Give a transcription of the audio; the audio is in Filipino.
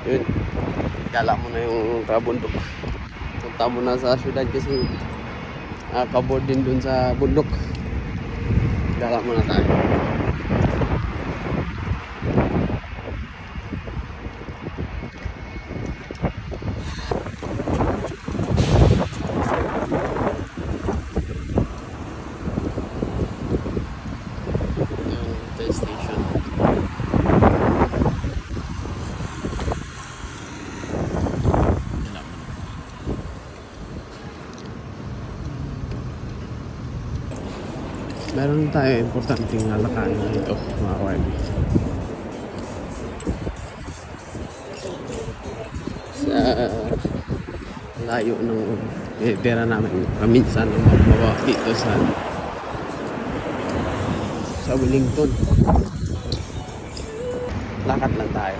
Yun, gala mo na yung bundok. Punta mo na sa syudad kasi nakaka-board din dun sa bundok. Gala mo na tayo. Yung station. Meron tayo importanteng alakanin dito, mga YB. Sa layo ng tira namin, paminsan ng mababawa dito sa Wellington. Lakad lang tayo.